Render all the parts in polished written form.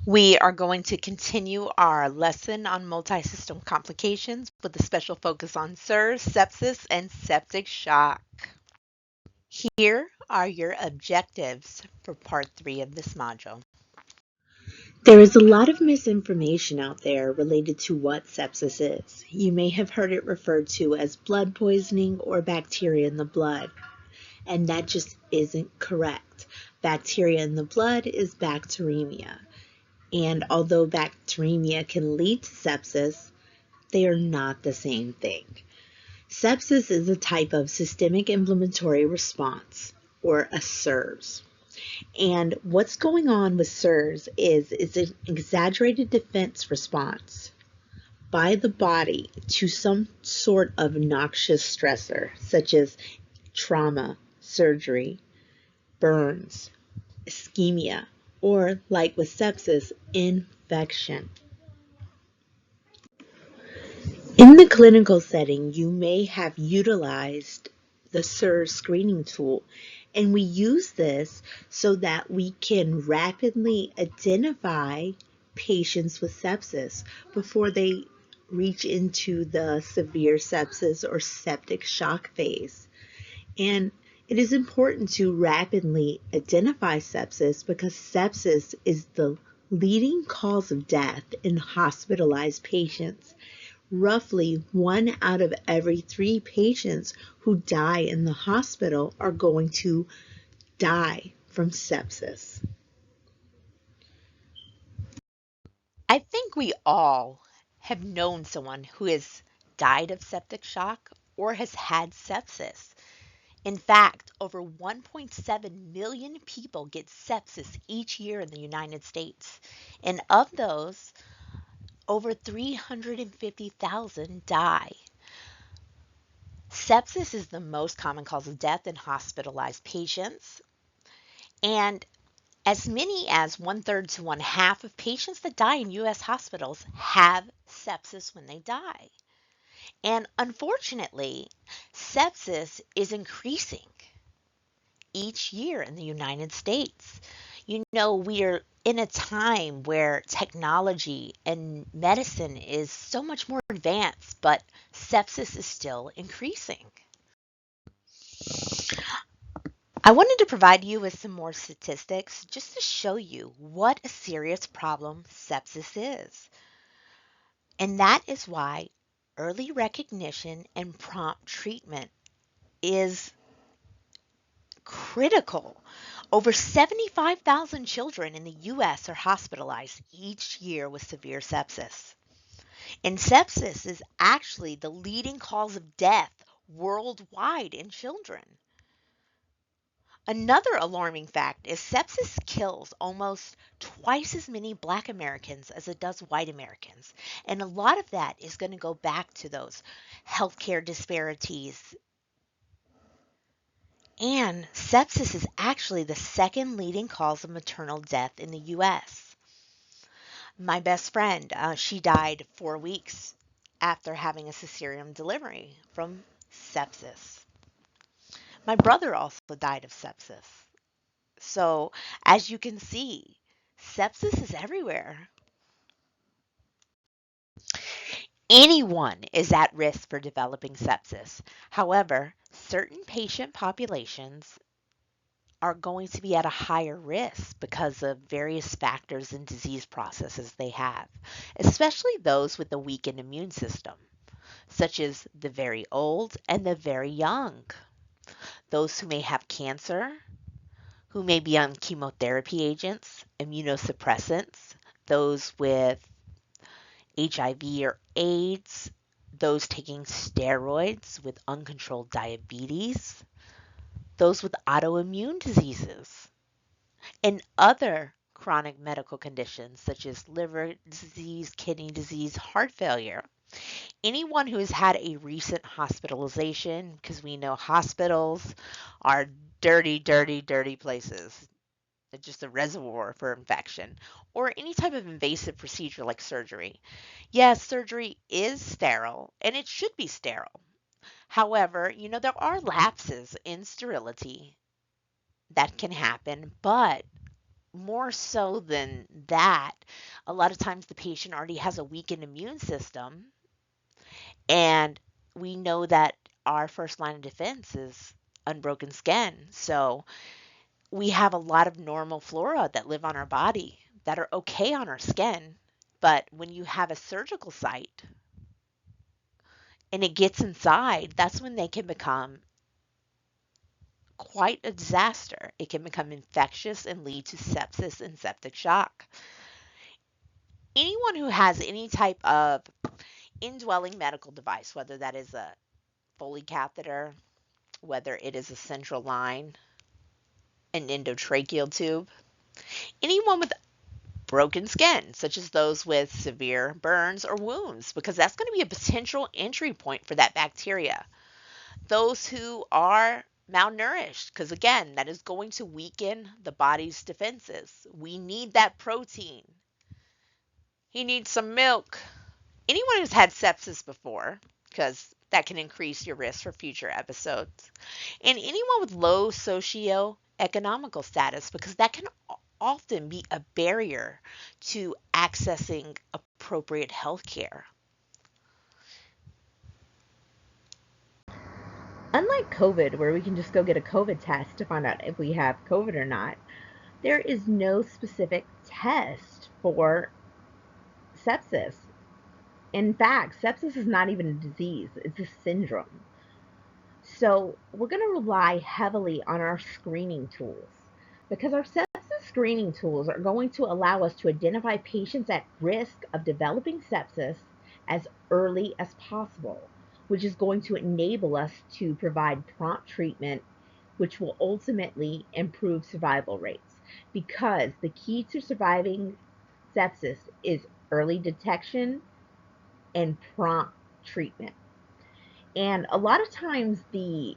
We are going to continue our lesson on multi-system complications with a special focus on SIRS, sepsis, and septic shock. Here are your objectives for part 3 of this module. There is a lot of misinformation out there related to what sepsis is. You may have heard it referred to as blood poisoning or bacteria in the blood, and that just isn't correct. Bacteria in the blood is bacteremia, and although bacteremia can lead to sepsis, they are not the same thing. Sepsis is a type of systemic inflammatory response, or a SIRS. And what's going on with SIRS is it's an exaggerated defense response by the body to some sort of noxious stressor, such as trauma, surgery, burns, ischemia, or like with sepsis, infection. In the clinical setting, you may have utilized the SIRS screening tool, and we use this so that we can rapidly identify patients with sepsis before they reach into the severe sepsis or septic shock phase. And it is important to rapidly identify sepsis because sepsis is the leading cause of death in hospitalized patients. Roughly 1 out of every 3 patients who die in the hospital are going to die from sepsis. I think we all have known someone who has died of septic shock or has had sepsis. In fact, over 1.7 million people get sepsis each year in the United States. And of those, over 350,000 die. Sepsis is the most common cause of death in hospitalized patients, and as many as 1/3 to 1/2 of patients that die in U.S. hospitals have sepsis when they die. And unfortunately, sepsis is increasing each year in the United States. You know, we are in a time where technology and medicine is so much more advanced, but sepsis is still increasing. I wanted to provide you with some more statistics just to show you what a serious problem sepsis is. And that is why early recognition and prompt treatment is critical. Over 75,000 children in the US are hospitalized each year with severe sepsis. And sepsis is actually the leading cause of death worldwide in children. Another alarming fact is sepsis kills almost twice as many Black Americans as it does white Americans. And a lot of that is going to go back to those healthcare disparities. And sepsis is actually the second leading cause of maternal death in the US. My best friend, she died 4 weeks after having a cesarean delivery from sepsis. My brother also died of sepsis. So, as you can see, sepsis is everywhere. Anyone is at risk for developing sepsis. However, certain patient populations are going to be at a higher risk because of various factors and disease processes they have, especially those with a weakened immune system, such as the very old and the very young, those who may have cancer, who may be on chemotherapy agents, immunosuppressants, those with HIV or AIDS, those taking steroids with uncontrolled diabetes, those with autoimmune diseases, and other chronic medical conditions such as liver disease, kidney disease, heart failure. Anyone who has had a recent hospitalization, because we know hospitals are dirty, dirty, dirty places. It's just a reservoir for infection, or any type of invasive procedure like surgery. Yes, surgery is sterile and it should be sterile. However, there are lapses in sterility that can happen, but more so than that, A lot of times the patient already has a weakened immune system, and we know that our first line of defense is unbroken skin. So we have a lot of normal flora that live on our body that are okay on our skin. But when you have a surgical site and it gets inside, that's when they can become quite a disaster. It can become infectious and lead to sepsis and septic shock. Anyone who has any type of indwelling medical device, whether that is a Foley catheter, whether it is a central line, an endotracheal tube, anyone with broken skin, such as those with severe burns or wounds, because that's going to be a potential entry point for that bacteria. Those who are malnourished, because again, that is going to weaken the body's defenses. We need that protein. He needs some milk. Anyone who's had sepsis before, because that can increase your risk for future episodes, and anyone with low socioeconomical status, because that can often be a barrier to accessing appropriate health care. Unlike COVID, where we can just go get a COVID test to find out if we have COVID or not, there is no specific test for sepsis. In fact, sepsis is not even a disease, it's a syndrome. So we're going to rely heavily on our screening tools because our sepsis screening tools are going to allow us to identify patients at risk of developing sepsis as early as possible, which is going to enable us to provide prompt treatment, which will ultimately improve survival rates. Because the key to surviving sepsis is early detection and prompt treatment. And a lot of times, the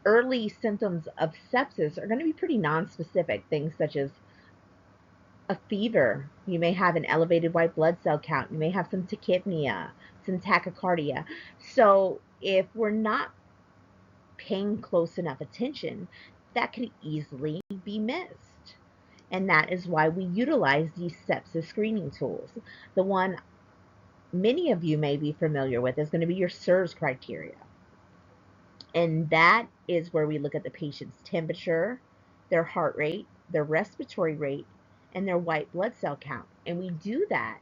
early symptoms of sepsis are going to be pretty non-specific, things such as a fever. You may have an elevated white blood cell count. You may have some tachypnea, some tachycardia. So if we're not paying close enough attention, that could easily be missed. And that is why we utilize these sepsis screening tools. The one many of you may be familiar with is going to be your SIRS criteria. And that is where we look at the patient's temperature, their heart rate, their respiratory rate, and their white blood cell count. And we do that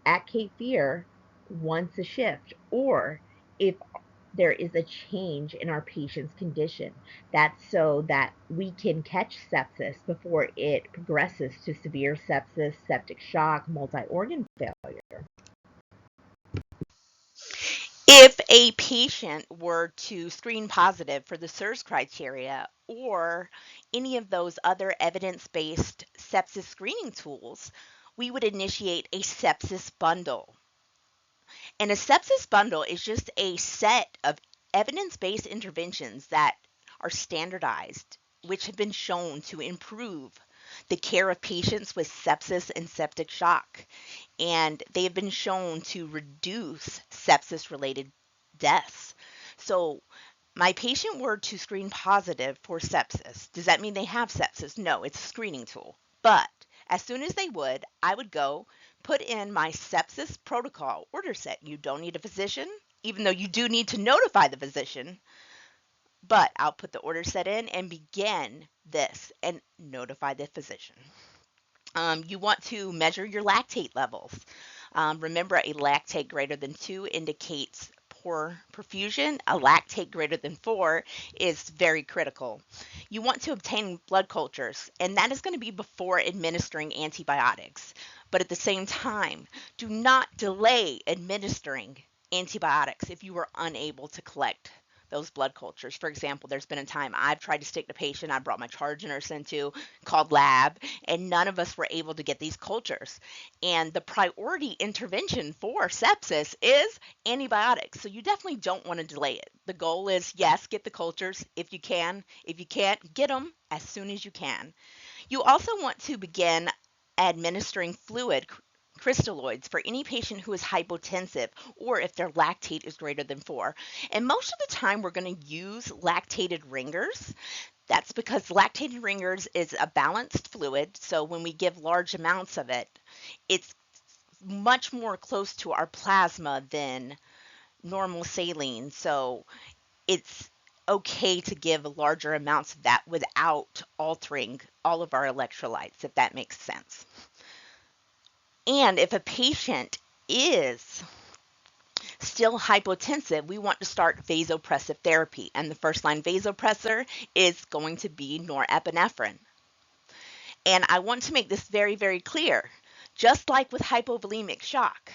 at Cape Fear once a shift, or if there is a change in our patient's condition. That's so that we can catch sepsis before it progresses to severe sepsis, septic shock, multi organ failure. If a patient were to screen positive for the SIRS criteria or any of those other evidence based sepsis screening tools, we would initiate a sepsis bundle. And a sepsis bundle is just a set of evidence based interventions that are standardized, which have been shown to improve the care of patients with sepsis and septic shock. And they have been shown to reduce sepsis related deaths. So, my patient were to screen positive for sepsis. Does that mean they have sepsis? No, it's a screening tool. But as soon as they would, I would go put in my sepsis protocol order set. You don't need a physician, even though you do need to notify the physician. But I'll put the order set in and begin this and notify the physician. You want to measure your lactate levels. Remember, a lactate greater than 2 indicates poor perfusion. A lactate greater than 4 is very critical. You want to obtain blood cultures, and that is going to be before administering antibiotics. But at the same time, do not delay administering antibiotics if you are unable to collect those blood cultures. For example, there's been a time I've tried to stick the patient I brought my charge nurse into, called lab, and none of us were able to get these cultures. And the priority intervention for sepsis is antibiotics. So you definitely don't want to delay it. The goal is, yes, get the cultures if you can. If you can't, get them as soon as you can. You also want to begin administering fluid crystalloids for any patient who is hypotensive or if their lactate is greater than 4. And most of the time, we're going to use lactated ringers That's because lactated ringers is a balanced fluid, so when we give large amounts of it, it's much more close to our plasma than normal saline. So it's okay to give larger amounts of that without altering all of our electrolytes, if that makes sense. And if a patient is still hypotensive, we want to start vasopressive therapy. And the first line vasopressor is going to be norepinephrine. And I want to make this very, very clear. Just like with hypovolemic shock,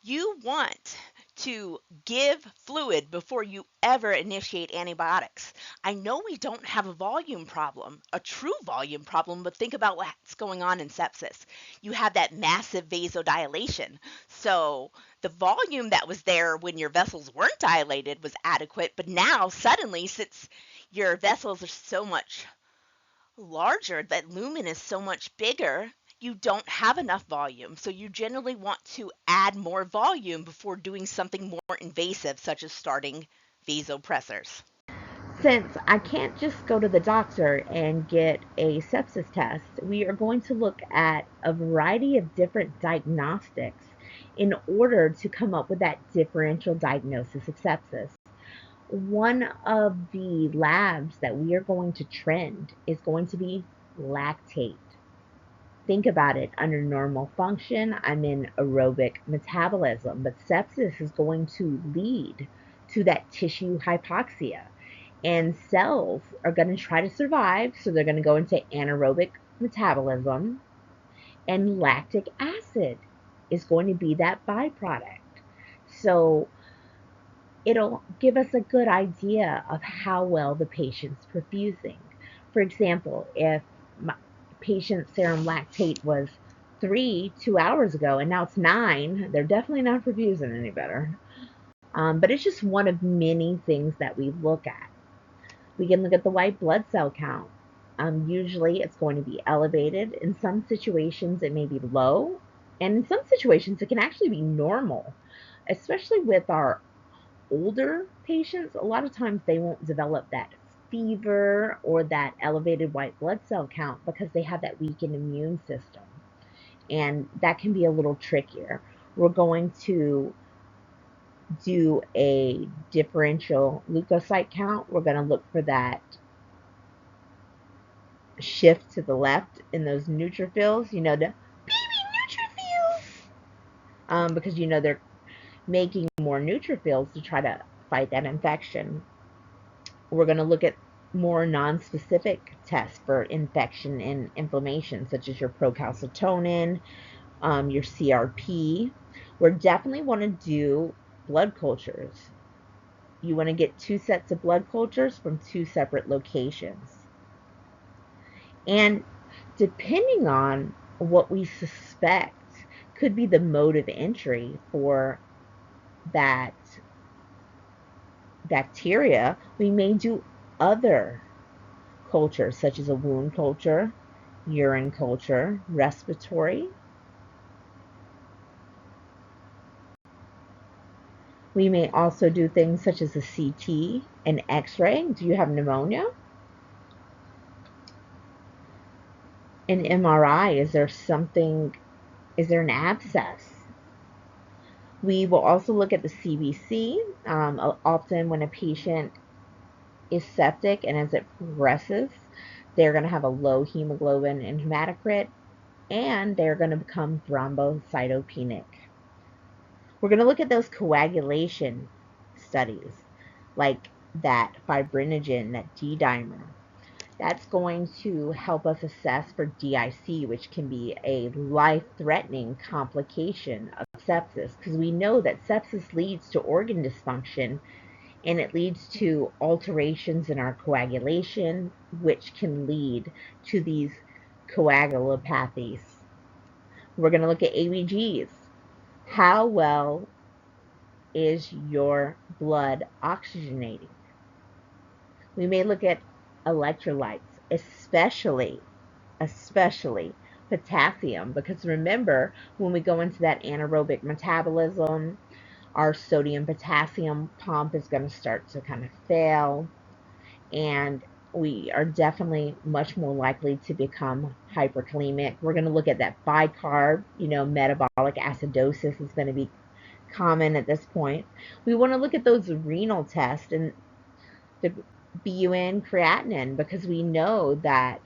you want to give fluid before you ever initiate antibiotics. I know we don't have a volume problem, a true volume problem, but think about what's going on in sepsis. You have that massive vasodilation. So the volume that was there when your vessels weren't dilated was adequate, but now suddenly, since your vessels are so much larger, that lumen is so much bigger, you don't have enough volume. So you generally want to add more volume before doing something more invasive, such as starting vasopressors. Since I can't just go to the doctor and get a sepsis test, we are going to look at a variety of different diagnostics in order to come up with that differential diagnosis of sepsis. One of the labs that we are going to trend is going to be lactate. Think about it. Under normal function, I'm in aerobic metabolism, but sepsis is going to lead to that tissue hypoxia. And cells are going to try to survive, so they're going to go into anaerobic metabolism, and lactic acid is going to be that byproduct. So it'll give us a good idea of how well the patient's perfusing. For example, if my patient's serum lactate was 3 2 hours ago and now it's 9, they're definitely not perfusing any better. But it's just one of many things that we look at. We can look at the white blood cell count. Usually it's going to be elevated. In some situations, it may be low. And in some situations, it can actually be normal, especially with our older patients. A lot of times they won't develop that fever or that elevated white blood cell count because they have that weakened immune system. And that can be a little trickier. We're going to do a differential leukocyte count. We're going to look for that shift to the left in those neutrophils, the baby neutrophils, because they're making more neutrophils to try to fight that infection. We're going to look at more non-specific tests for infection and inflammation, such as your procalcitonin, your CRP. We definitely want to do blood cultures. You want to get 2 sets of blood cultures from 2 separate locations. And depending on what we suspect could be the mode of entry for that bacteria, we may do other cultures, such as a wound culture, urine culture, respiratory. We may also do things such as a CT, an X-ray. Do you have pneumonia? An MRI. Is there an abscess? We will also look at the CBC. Often when a patient is septic and as it progresses, they're going to have a low hemoglobin and hematocrit, and they're going to become thrombocytopenic. We're going to look at those coagulation studies, like that fibrinogen, that D-dimer. That's going to help us assess for DIC, which can be a life-threatening complication of sepsis, because we know that sepsis leads to organ dysfunction and it leads to alterations in our coagulation, which can lead to these coagulopathies. We're going to look at ABGs. How well is your blood oxygenating? We may look at electrolytes, especially potassium, because remember, when we go into that anaerobic metabolism, our sodium potassium pump is going to start to kind of fail, and we are definitely much more likely to become hyperkalemic. We're going to look at that bicarb, metabolic acidosis is going to be common at this point. We want to look at those renal tests and the BUN creatinine because we know that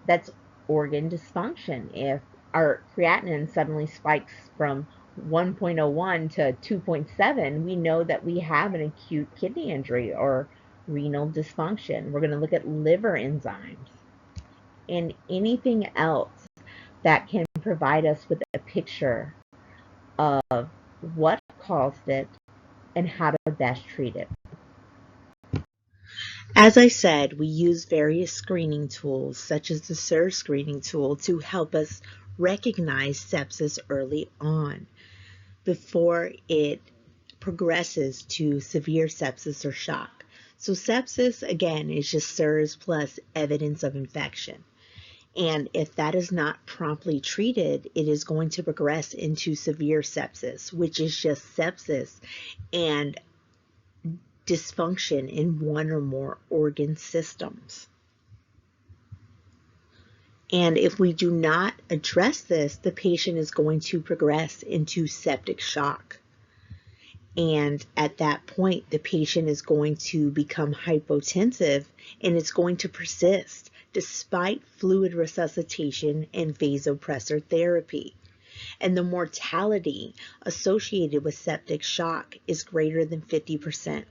that's organ dysfunction. If our creatinine suddenly spikes from 1.01 to 2.7, we know that we have an acute kidney injury or renal dysfunction. We're going to look at liver enzymes and anything else that can provide us with a picture of what caused it and how to best treat it. As I said, we use various screening tools, such as the SIR screening tool, to help us recognize sepsis early on before it progresses to severe sepsis or shock. So, sepsis, again, is just SIRS plus evidence of infection. And if that is not promptly treated, it is going to progress into severe sepsis, which is just sepsis and dysfunction in one or more organ systems. And if we do not address this, the patient is going to progress into septic shock. And at that point, the patient is going to become hypotensive and it's going to persist despite fluid resuscitation and vasopressor therapy. And the mortality associated with septic shock is greater than 50%.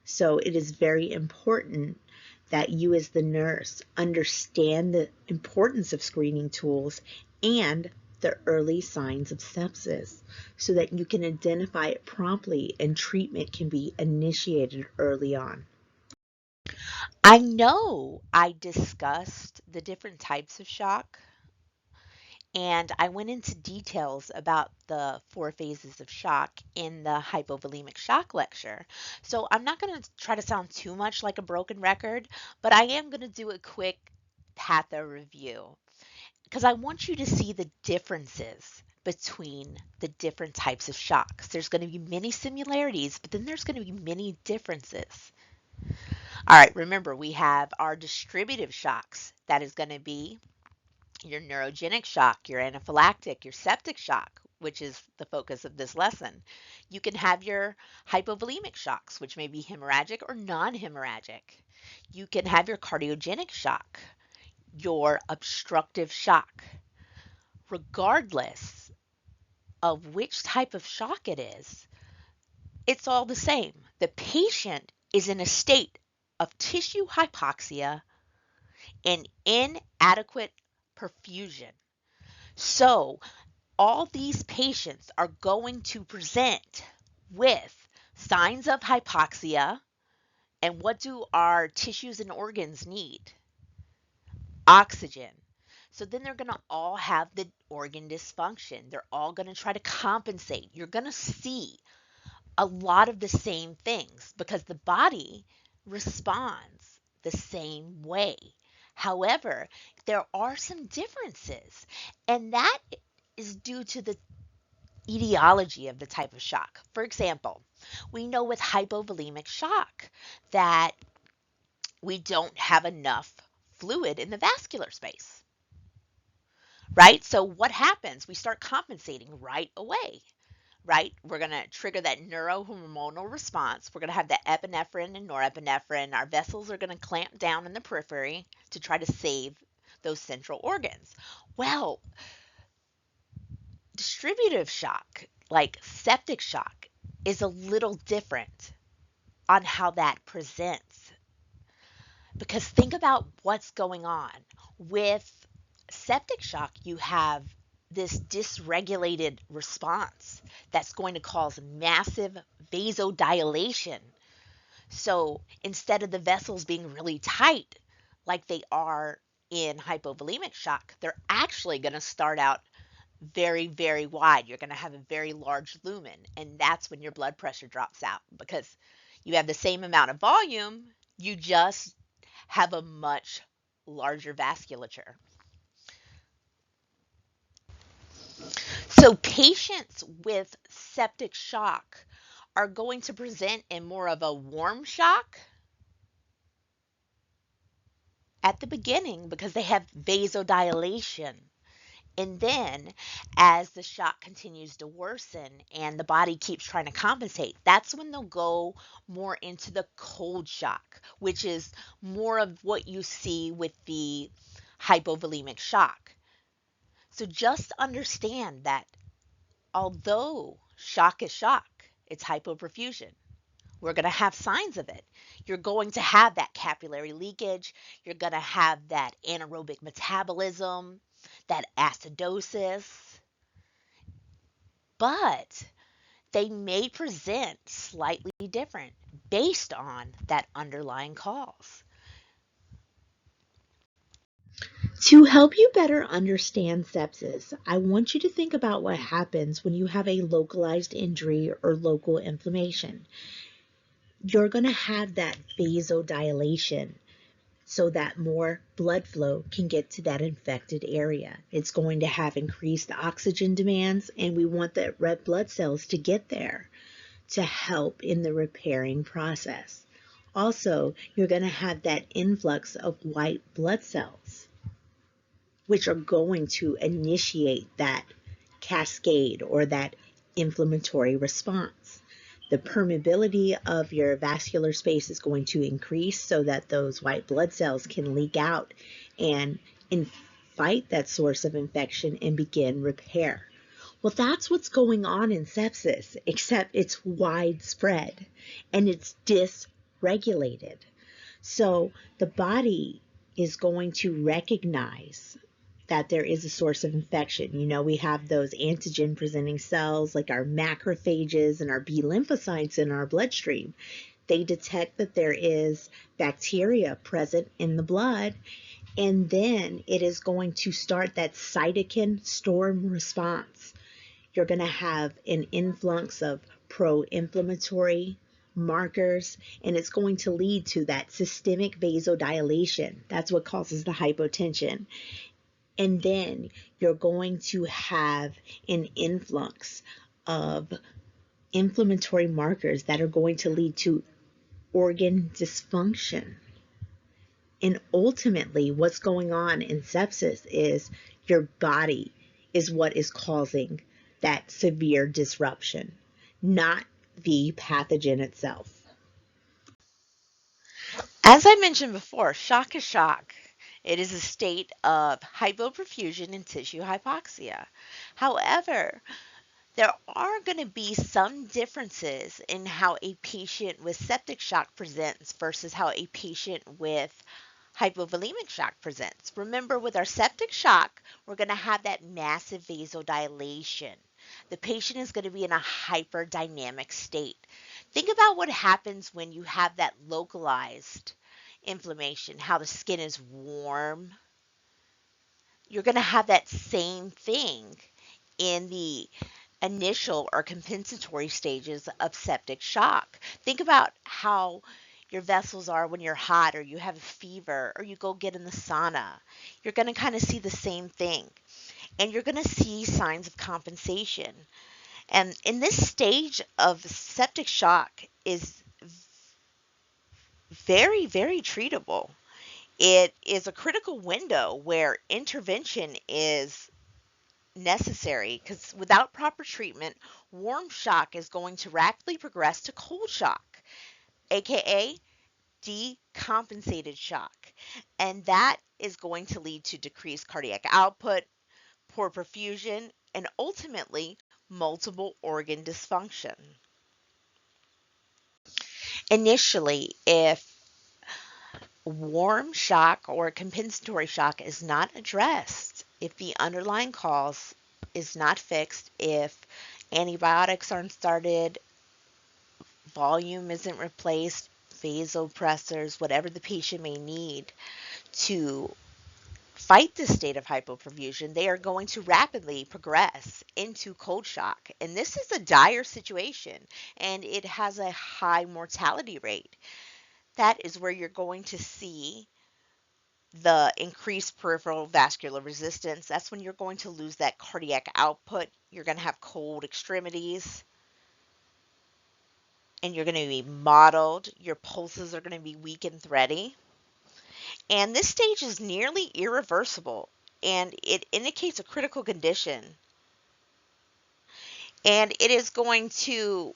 So it is very important that you as the nurse understand the importance of screening tools and the early signs of sepsis so that you can identify it promptly and treatment can be initiated early on. I know I discussed the different types of shock and I went into details about the four phases of shock in the hypovolemic shock lecture. So I'm not going to try to sound too much like a broken record, but I am going to do a quick patho review because I want you to see the differences between the different types of shocks. There's going to be many similarities, but then there's going to be many differences. All right, remember we have our distributive shocks. That is going to be your neurogenic shock, your anaphylactic, your septic shock, which is the focus of this lesson. You can have your hypovolemic shocks, which may be hemorrhagic or non-hemorrhagic. You can have your cardiogenic shock, your obstructive shock. Regardless of which type of shock it is, it's all the same. The patient is in a state of tissue hypoxia and inadequate perfusion. So, all these patients are going to present with signs of hypoxia. And what do our tissues and organs need? Oxygen. So then they're going to all have the organ dysfunction. They're all going to try to compensate. You're going to see a lot of the same things because the body responds the same way. However, there are some differences, and that is due to the etiology of the type of shock. For example, we know with hypovolemic shock that we don't have enough fluid in the vascular space, right? So what happens? We start compensating right away, right? We're going to trigger that neurohormonal response. We're going to have the epinephrine and norepinephrine. Our vessels are going to clamp down in the periphery to try to save those central organs. Well, distributive shock, like septic shock, is a little different on how that presents. Because think about what's going on. With septic shock, you have this dysregulated response that's going to cause massive vasodilation. So instead of the vessels being really tight, like they are in hypovolemic shock, they're actually going to start out very, very wide. You're going to have a very large lumen, and that's when your blood pressure drops out because you have the same amount of volume, you just have a much larger vasculature. So, patients with septic shock are going to present in more of a warm shock at the beginning because they have vasodilation. And then, as the shock continues to worsen and the body keeps trying to compensate, that's when they'll go more into the cold shock, which is more of what you see with the hypovolemic shock. So just understand that although shock is shock, it's hypoperfusion. We're going to have signs of it. You're going to have that capillary leakage. You're going to have that anaerobic metabolism, that acidosis, but they may present slightly different based on that underlying cause. To help you better understand sepsis, I want you to think about what happens when you have a localized injury or local inflammation. You're going to have that vasodilation so that more blood flow can get to that infected area. It's going to have increased oxygen demands, and we want the red blood cells to get there to help in the repairing process. Also, you're going to have that influx of white blood cells, which are going to initiate that cascade or that inflammatory response. The permeability of your vascular space is going to increase so that those white blood cells can leak out and fight that source of infection and begin repair. Well, that's what's going on in sepsis, except it's widespread and it's dysregulated. So the body is going to recognize that there is a source of infection. You know, we have those antigen presenting cells like our macrophages and our B lymphocytes in our bloodstream. They detect that there is bacteria present in the blood, and then it is going to start that cytokine storm response. You're going to have an influx of pro-inflammatory markers, and it's going to lead to that systemic vasodilation. That's what causes the hypotension. And then you're going to have an influx of inflammatory markers that are going to lead to organ dysfunction. And ultimately, what's going on in sepsis is your body is what is causing that severe disruption, not the pathogen itself. As I mentioned before, shock is shock. It is a state of hypoperfusion and tissue hypoxia. However, there are going to be some differences in how a patient with septic shock presents versus how a patient with hypovolemic shock presents. Remember, with our septic shock, we're going to have that massive vasodilation. The patient is going to be in a hyperdynamic state. Think about what happens when you have that localized inflammation, how the skin is warm. You're going to have that same thing in the initial or compensatory stages of septic shock. Think about how your vessels are when you're hot or you have a fever or you go get in the sauna. You're going to kind of see the same thing, and you're going to see signs of compensation. And in this stage of septic shock is very, very treatable. It is a critical window where intervention is necessary because without proper treatment, warm shock is going to rapidly progress to cold shock, aka decompensated shock. And that is going to lead to decreased cardiac output, poor perfusion, and ultimately multiple organ dysfunction. Initially, if warm shock or compensatory shock is not addressed, if the underlying cause is not fixed, if antibiotics aren't started, volume isn't replaced, vasopressors, whatever the patient may need to fight this state of hypoperfusion, they are going to rapidly progress into cold shock. And this is a dire situation, and it has a high mortality rate. That is where you're going to see the increased peripheral vascular resistance. That's when you're going to lose that cardiac output. You're going to have cold extremities, and you're going to be mottled. Your pulses are going to be weak and thready. And this stage is nearly irreversible and it indicates a critical condition. And it is going to,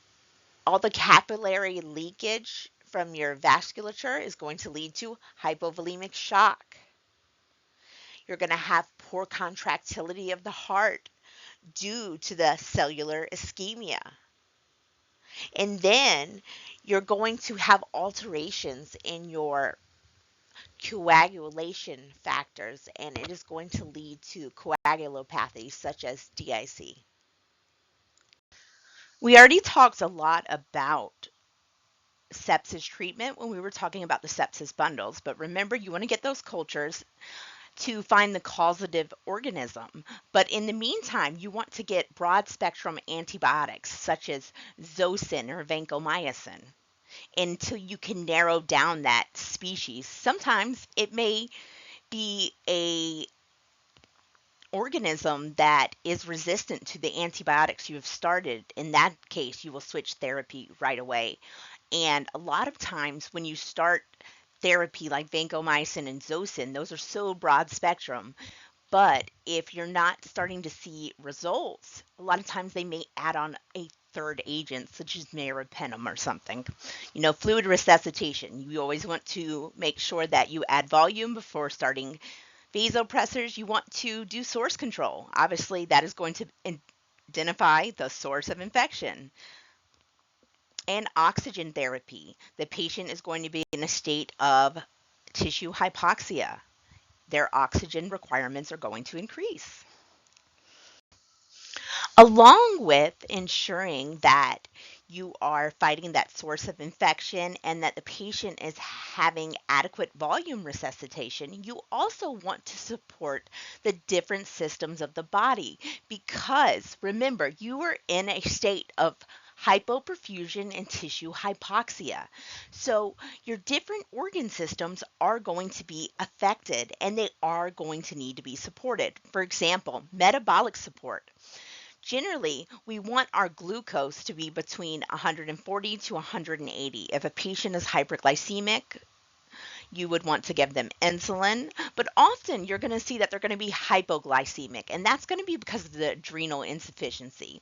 all the capillary leakage from your vasculature is going to lead to hypovolemic shock. You're going to have poor contractility of the heart due to the cellular ischemia. And then you're going to have alterations in your coagulation factors, and it is going to lead to coagulopathy such as DIC. We already talked a lot about sepsis treatment when we were talking about the sepsis bundles, but remember you want to get those cultures to find the causative organism. But in the meantime, you want to get broad spectrum antibiotics such as Zosyn or vancomycin until you can narrow down that species. Sometimes it may be a organism that is resistant to the antibiotics you have started. In that case, you will switch therapy right away. And a lot of times when you start therapy like vancomycin and Zosyn, those are so broad spectrum. But if you're not starting to see results, a lot of times they may add on a third agent, such as meropenem or something. Fluid resuscitation. You always want to make sure that you add volume before starting vasopressors. You want to do source control. Obviously, that is going to identify the source of infection. And oxygen therapy. The patient is going to be in a state of tissue hypoxia. Their oxygen requirements are going to increase. Along with ensuring that you are fighting that source of infection and that the patient is having adequate volume resuscitation, you also want to support the different systems of the body because remember, you are in a state of hypoperfusion and tissue hypoxia. So your different organ systems are going to be affected and they are going to need to be supported. For example, metabolic support. Generally, we want our glucose to be between 140 to 180. If a patient is hyperglycemic, you would want to give them insulin, but often you're going to see that they're going to be hypoglycemic, and that's going to be because of the adrenal insufficiency.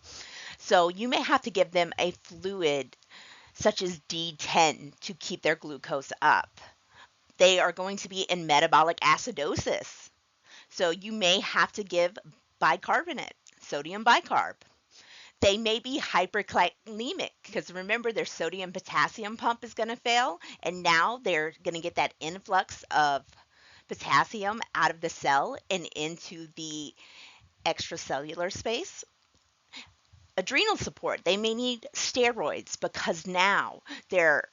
So you may have to give them a fluid such as D10 to keep their glucose up. They are going to be in metabolic acidosis. So you may have to give bicarbonate, sodium bicarb. They may be hyperkalemic because remember their sodium potassium pump is going to fail and now they're going to get that influx of potassium out of the cell and into the extracellular space. Adrenal support, they may need steroids because now they're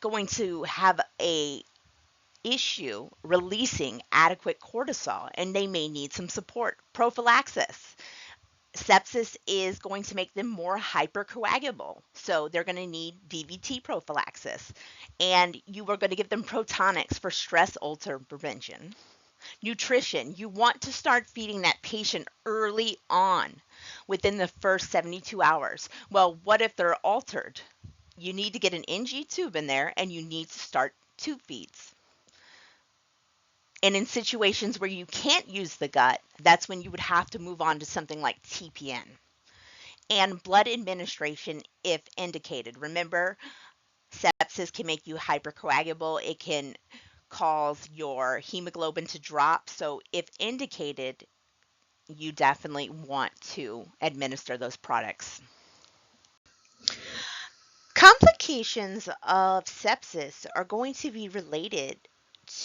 going to have a issue releasing adequate cortisol and they may need some support. Prophylaxis. Sepsis is going to make them more hypercoagulable. So they're going to need DVT prophylaxis. And you are going to give them protonics for stress ulcer prevention. Nutrition, you want to start feeding that patient early on within the first 72 hours. Well, what if they're altered? You need to get an NG tube in there and you need to start tube feeds. And in situations where you can't use the gut, that's when you would have to move on to something like TPN. And blood administration if indicated. Remember, sepsis can make you hypercoagulable. It can cause your hemoglobin to drop. So if indicated, you definitely want to administer those products. Complications of sepsis are going to be related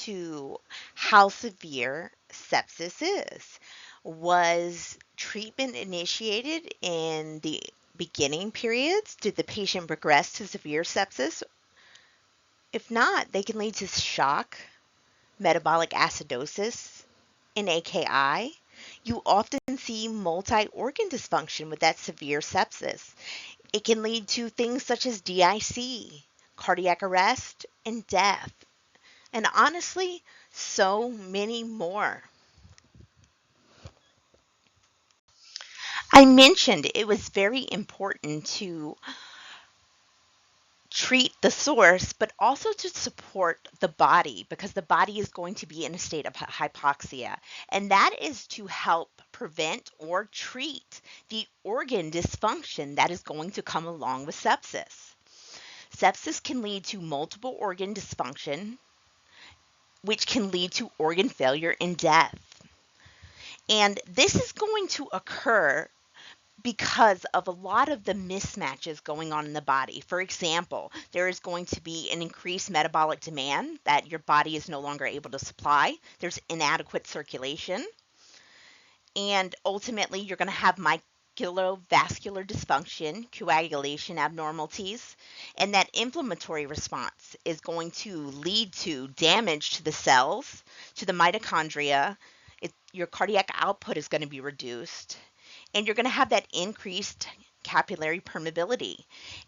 to how severe sepsis is. Was treatment initiated in the beginning periods? Did the patient progress to severe sepsis? If not, they can lead to shock, metabolic acidosis, and AKI. You often see multi organ dysfunction with that severe sepsis. It can lead to things such as DIC, cardiac arrest, and death. And honestly, so many more. I mentioned it was very important to treat the source, but also to support the body because the body is going to be in a state of hypoxia. And that is to help prevent or treat the organ dysfunction that is going to come along with sepsis. Sepsis can lead to multiple organ dysfunction, which can lead to organ failure and death. And this is going to occur because of a lot of the mismatches going on in the body. For example, there is going to be an increased metabolic demand that your body is no longer able to supply. There's inadequate circulation. And ultimately, you're going to have vascular dysfunction, coagulation abnormalities, and that inflammatory response is going to lead to damage to the cells, to the mitochondria. Your cardiac output is going to be reduced, and you're going to have that increased capillary permeability.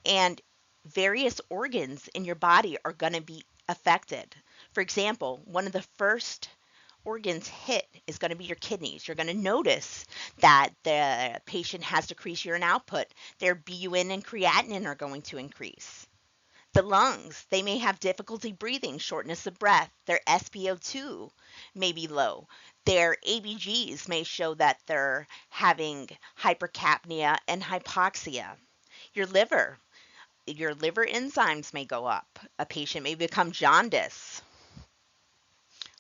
And various organs in your body are going to be affected. For example, one of the first organs hit is going to be your kidneys. You're going to notice that the patient has decreased urine output. Their BUN and creatinine are going to increase. The lungs, they may have difficulty breathing, shortness of breath. Their SpO2 may be low. Their ABGs may show that they're having hypercapnia and hypoxia. Your liver, your liver enzymes may go up. A patient may become jaundice.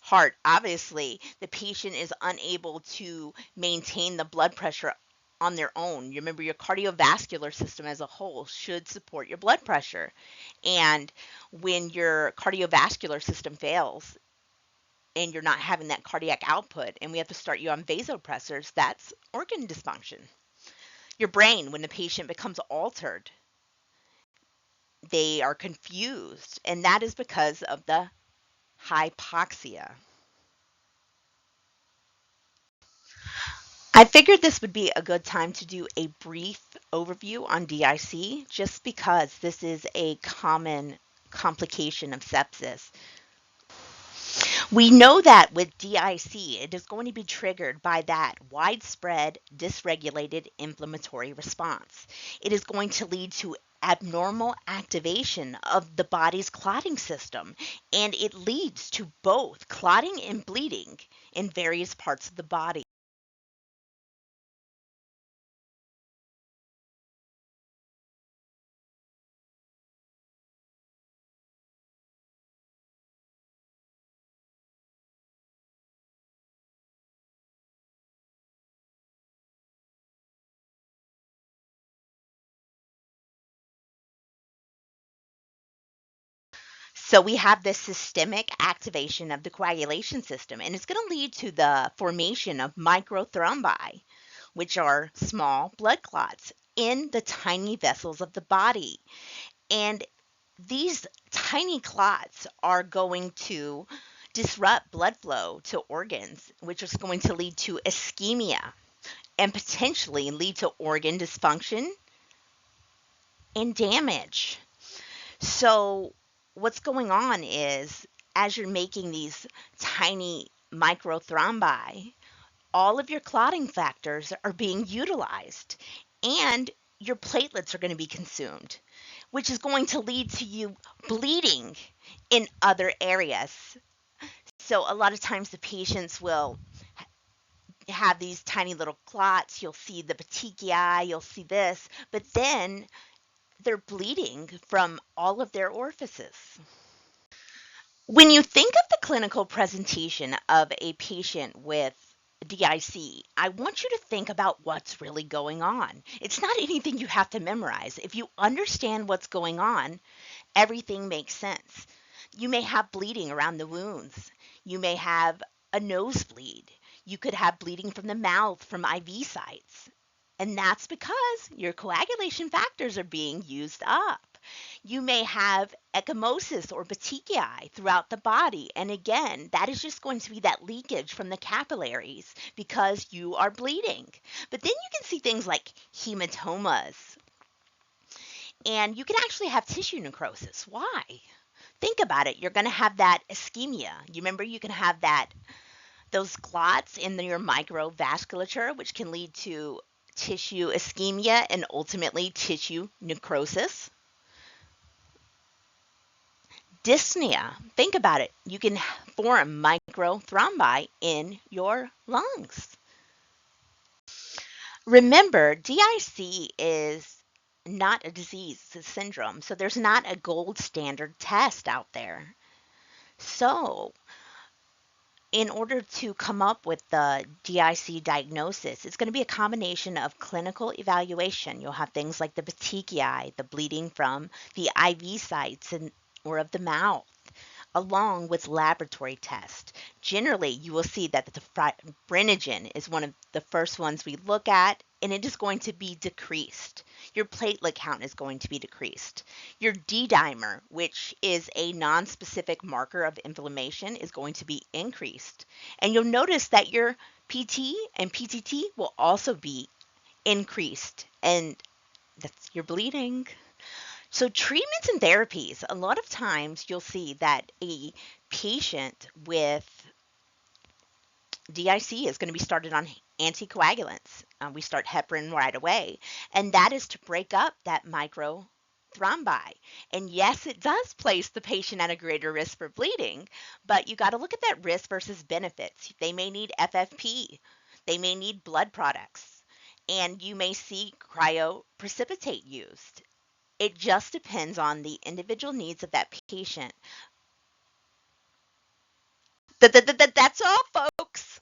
Heart, obviously, the patient is unable to maintain the blood pressure on their own. You remember your cardiovascular system as a whole should support your blood pressure. And when your cardiovascular system fails and you're not having that cardiac output and we have to start you on vasopressors, that's organ dysfunction. Your brain, when the patient becomes altered, they are confused, and that is because of the hypoxia. I figured this would be a good time to do a brief overview on DIC just because this is a common complication of sepsis. We know that with DIC, it is going to be triggered by that widespread dysregulated inflammatory response. It is going to lead to abnormal activation of the body's clotting system, and it leads to both clotting and bleeding in various parts of the body. So we have this systemic activation of the coagulation system, and it's going to lead to the formation of microthrombi, which are small blood clots in the tiny vessels of the body. And these tiny clots are going to disrupt blood flow to organs, which is going to lead to ischemia and potentially lead to organ dysfunction and damage. So, what's going on is as you're making these tiny microthrombi, all of your clotting factors are being utilized and your platelets are going to be consumed, which is going to lead to you bleeding in other areas. So, a lot of times the patients will have these tiny little clots. You'll see the petechiae, you'll see this, but then they're bleeding from all of their orifices. When you think of the clinical presentation of a patient with DIC, I want you to think about what's really going on. It's not anything you have to memorize. If you understand what's going on, everything makes sense. You may have bleeding around the wounds. You may have a nosebleed. You could have bleeding from the mouth from IV sites. And that's because your coagulation factors are being used up. You may have ecchymosis or petechiae throughout the body. And again, that is just going to be that leakage from the capillaries because you are bleeding. But then you can see things like hematomas. And you can actually have tissue necrosis. Why? Think about it. You're going to have that ischemia. You remember you can have those clots in your microvasculature, which can lead to tissue ischemia and ultimately tissue necrosis. Dyspnea. Think about it. You can form microthrombi in your lungs. Remember, DIC is not a disease, it's a syndrome. So there's not a gold standard test out there. So, in order to come up with the DIC diagnosis, it's going to be a combination of clinical evaluation. You'll have things like the petechiae, the bleeding from the IV sites and or of the mouth, along with laboratory tests. Generally, you will see that the fibrinogen is one of the first ones we look at, and it is going to be decreased. Your platelet count is going to be decreased. Your D-dimer, which is a non-specific marker of inflammation, is going to be increased. And you'll notice that your PT and PTT will also be increased, and that's your bleeding. So, treatments and therapies, a lot of times you'll see that a patient with DIC is going to be started on anticoagulants. We start heparin right away, and that is to break up that microthrombi. And yes, it does place the patient at a greater risk for bleeding, but you got to look at that risk versus benefits. They may need FFP, they may need blood products, and you may see cryoprecipitate used. It just depends on the individual needs of that patient. That's all, folks.